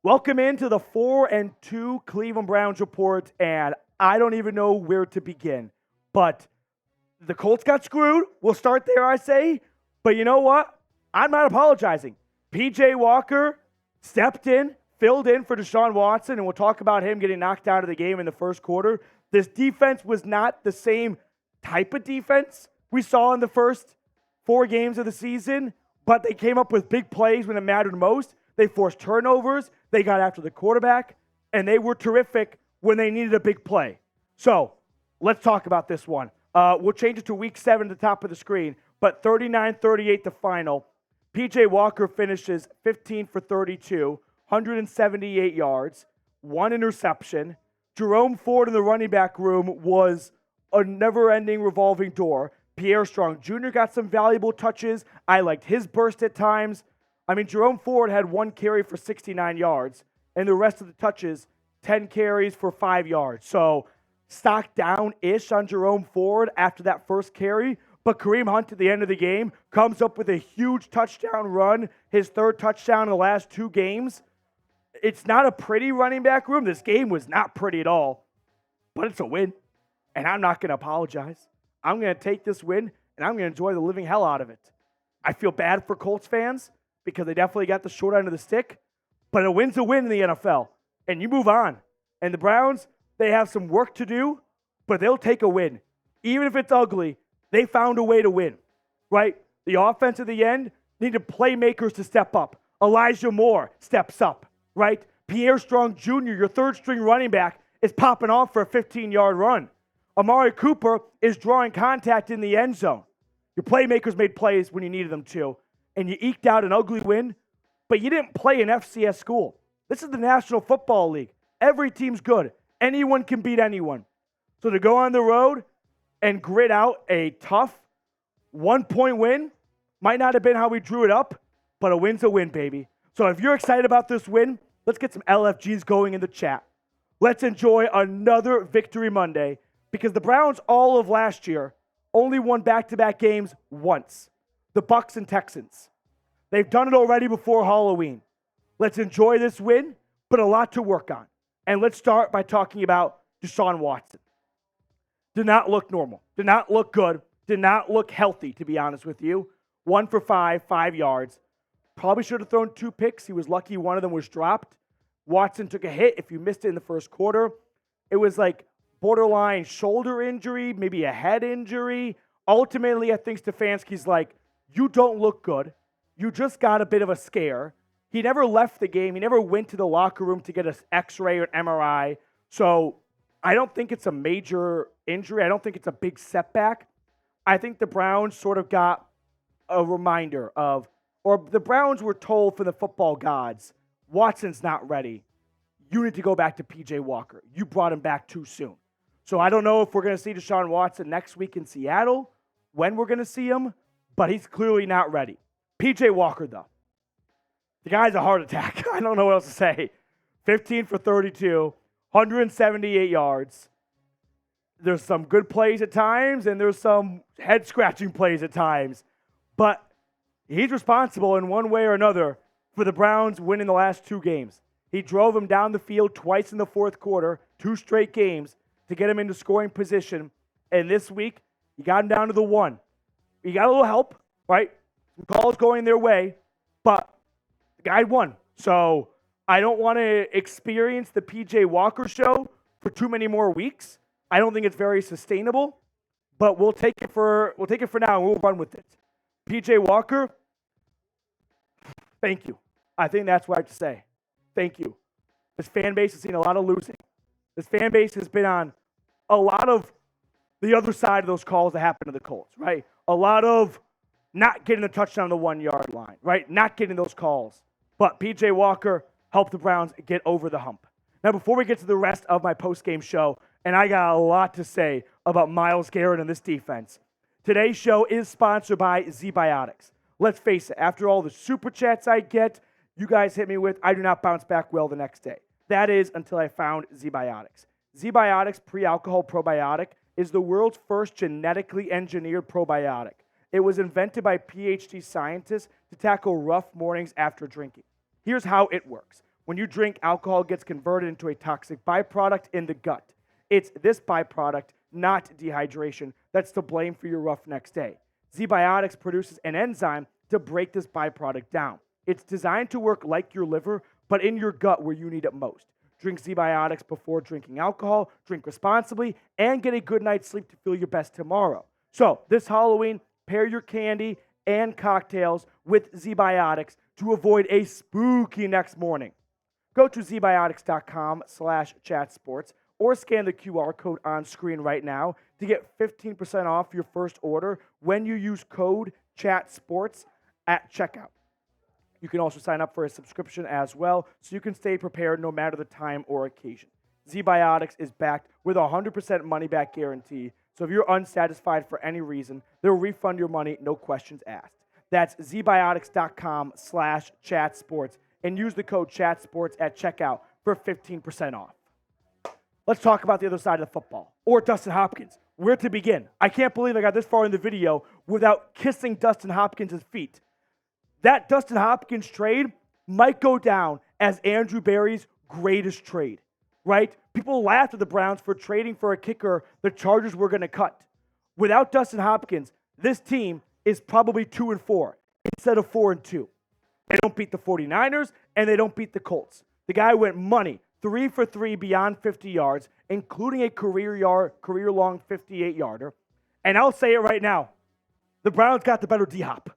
Welcome into the 4-2 Cleveland Browns report, and I don't even know where to begin. But the Colts got screwed. We'll start there, I say. But you know what? I'm not apologizing. P.J. Walker stepped in, filled in for Deshaun Watson, and we'll talk about him getting knocked out of the game in the first quarter. This defense was not the same type of defense we saw in the first 4 games of the season, but they came up with big plays when it mattered most. They forced turnovers, they got after the quarterback, and they were terrific when they needed a big play. So, let's talk about this one. We'll change it to Week 7 at the top of the screen, but 39-38 the final. P.J. Walker finishes 15 for 32, 178 yards, 1 interception. Jerome Ford in the running back room was a never-ending revolving door. Pierre Strong Jr. got some valuable touches. I liked his burst at times. I mean, Jerome Ford had 1 carry for 69 yards, and the rest of the touches, 10 carries for 5 yards. So, stock down-ish on Jerome Ford after that first carry, but Kareem Hunt at the end of the game comes up with a huge touchdown run, his 3rd touchdown in the last 2 games. It's not a pretty running back room. This game was not pretty at all, but it's a win, and I'm not going to apologize. I'm going to take this win, and I'm going to enjoy the living hell out of it. I feel bad for Colts fans because they definitely got the short end of the stick, but a win's a win in the NFL, and you move on. And the Browns, they have some work to do, but they'll take a win. Even if it's ugly, they found a way to win, right? The offense at the end needed playmakers to step up. Elijah Moore steps up, right? Pierre Strong Jr., your 3rd-string running back, is popping off for a 15-yard run. Amari Cooper is drawing contact in the end zone. Your playmakers made plays when you needed them to, and you eked out an ugly win, but you didn't play an FCS school. This is the National Football League. Every team's good. Anyone can beat anyone. So to go on the road and grit out a tough 1-point win might not have been how we drew it up, but a win's a win, baby. So if you're excited about this win, let's get some LFGs going in the chat. Let's enjoy another Victory Monday, because the Browns all of last year only won back-to-back games once. The Bucs and Texans. They've done it already before Halloween. Let's enjoy this win, but a lot to work on. And let's start by talking about Deshaun Watson. Did not look normal. Did not look good. Did not look healthy, to be honest with you. 1 for 5, 5 yards. Probably should have thrown 2 picks. He was lucky one of them was dropped. Watson took a hit if you missed it in the first quarter. It was like borderline shoulder injury, maybe a head injury. Ultimately, I think Stefanski's like, you don't look good. You just got a bit of a scare. He never left the game. He never went to the locker room to get an X-ray or an MRI. So I don't think it's a major injury. I don't think it's a big setback. I think the Browns sort of got a reminder of, or the Browns were told from the football gods, Watson's not ready. You need to go back to P.J. Walker. You brought him back too soon. So I don't know if we're going to see Deshaun Watson next week in Seattle, when we're going to see him, but he's clearly not ready. P.J. Walker, though. The guy's a heart attack. I don't know what else to say. 15 for 32, 178 yards. There's some good plays at times, and there's some head-scratching plays at times. But he's responsible in one way or another for the Browns winning the last 2 games. He drove them down the field twice in the fourth quarter, 2 straight games, to get him into scoring position. And this week, he got him down to the 1. He got a little help, right? Some calls going their way, but the guy won. So I don't want to experience the P.J. Walker show for too many more weeks. I don't think it's very sustainable, but we'll take it for now and we'll run with it. P.J. Walker, thank you. I think that's what I have to say. Thank you. This fan base has seen a lot of losing. This fan base has been on a lot of the other side of those calls that happened to the Colts, right? A lot of not getting the touchdown on the 1-yard line, right? Not getting those calls. But P.J. Walker helped the Browns get over the hump. Now, before we get to the rest of my post-game show, and I got a lot to say about Myles Garrett and this defense, today's show is sponsored by Zbiotics. Let's face it, after all the super chats I get, you guys hit me with, I do not bounce back well the next day. That is until I found Zbiotics. Zbiotics pre-alcohol probiotic is the world's first genetically engineered probiotic. It was invented by PhD scientists to tackle rough mornings after drinking. Here's how it works. When you drink, alcohol gets converted into a toxic byproduct in the gut. It's this byproduct, not dehydration, that's to blame for your rough next day. Zbiotics produces an enzyme to break this byproduct down. It's designed to work like your liver, but in your gut where you need it most. Drink Zbiotics before drinking alcohol, drink responsibly, and get a good night's sleep to feel your best tomorrow. So, this Halloween, pair your candy and cocktails with Zbiotics to avoid a spooky next morning. Go to zbiotics.com/chatsports or scan the QR code on screen right now to get 15% off your first order when you use code CHATSPORTS at checkout. You can also sign up for a subscription as well, so you can stay prepared no matter the time or occasion. Zbiotics is backed with a 100% money-back guarantee, so if you're unsatisfied for any reason, they'll refund your money, no questions asked. That's zbiotics.com/chatsports and use the code CHATSPORTS at checkout for 15% off. Let's talk about the other side of the football, or Dustin Hopkins. Where to begin? I can't believe I got this far in the video without kissing Dustin Hopkins' feet. That Dustin Hopkins trade might go down as Andrew Berry's greatest trade, right? People laughed at the Browns for trading for a kicker the Chargers were going to cut. Without Dustin Hopkins, this team is probably 2-4 instead of 4-2. They don't beat the 49ers, and they don't beat the Colts. The guy went money, 3 for 3 beyond 50 yards, including a career-long 58-yarder. And I'll say it right now, the Browns got the better D-Hop.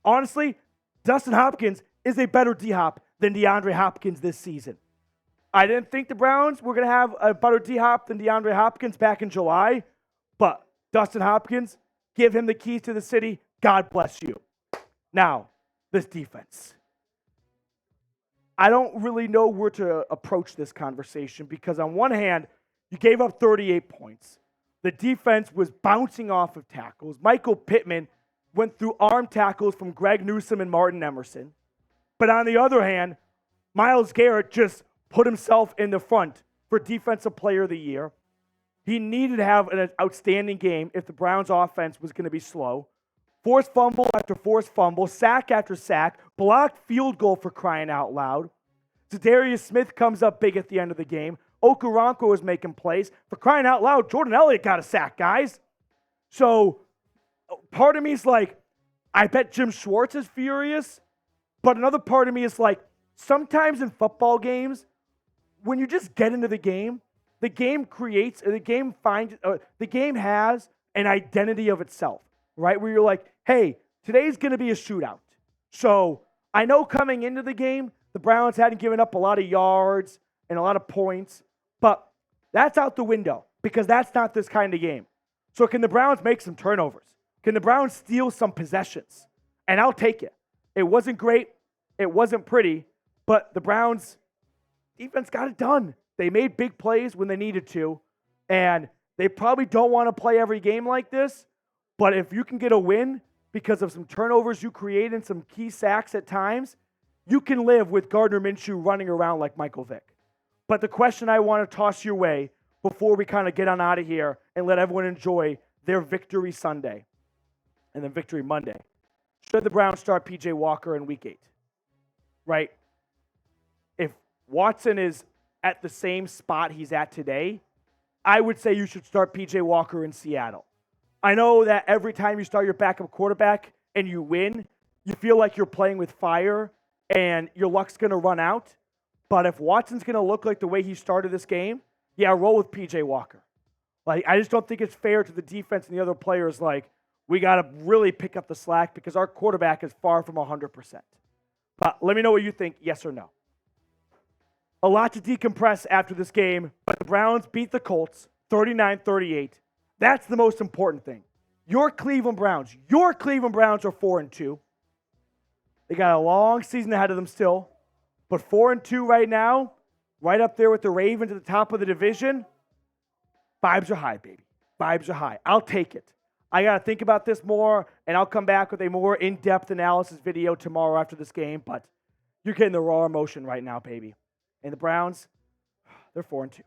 Honestly, Dustin Hopkins is a better D-Hop than DeAndre Hopkins this season. I didn't think the Browns were going to have a better D-Hop than DeAndre Hopkins back in July, but Dustin Hopkins, give him the keys to the city. God bless you. Now, this defense. I don't really know where to approach this conversation because on one hand, you gave up 38 points. The defense was bouncing off of tackles. Michael Pittman went through arm tackles from Greg Newsome and Martin Emerson. But on the other hand, Myles Garrett just put himself in the front for Defensive Player of the Year. He needed to have an outstanding game if the Browns' offense was going to be slow. Forced fumble after forced fumble, sack after sack, blocked field goal for crying out loud. Zadarius Smith comes up big at the end of the game. Okoronkwo is making plays. For crying out loud, Jordan Elliott got a sack, guys. So part of me is like, I bet Jim Schwartz is furious. But another part of me is like, sometimes in football games, when you just get into the game creates, or the game has an identity of itself, right? Where you're like, hey, today's going to be a shootout. So I know coming into the game, the Browns hadn't given up a lot of yards and a lot of points, but that's out the window because that's not this kind of game. So can the Browns make some turnovers? Can the Browns steal some possessions? And I'll take it. It wasn't great. It wasn't pretty, but the Browns defense got it done. They made big plays when they needed to, and they probably don't want to play every game like this, but if you can get a win because of some turnovers you create and some key sacks at times, you can live with Gardner Minshew running around like Michael Vick. But the question I want to toss your way before we kind of get on out of here and let everyone enjoy their victory Sunday and then victory Monday. Should the Browns start P.J. Walker in Week 8? Right? If Watson is at the same spot he's at today, I would say you should start P.J. Walker in Seattle. I know that every time you start your backup quarterback and you win, you feel like you're playing with fire and your luck's going to run out. But if Watson's going to look like the way he started this game, yeah, roll with P.J. Walker. Like, I just don't think it's fair to the defense and the other players. Like, we got to really pick up the slack because our quarterback is far from 100%. But let me know what you think, yes or no. A lot to decompress after this game, but the Browns beat the Colts 39-38. That's the most important thing. Your Cleveland Browns are 4-2. They got a long season ahead of them still, but 4-2 right now, right up there with the Ravens at the top of the division. Vibes are high, baby. Vibes are high. I'll take it. I got to think about this more, and I'll come back with a more in-depth analysis video tomorrow after this game, but you're getting the raw emotion right now, baby. And the Browns, they're 4-2.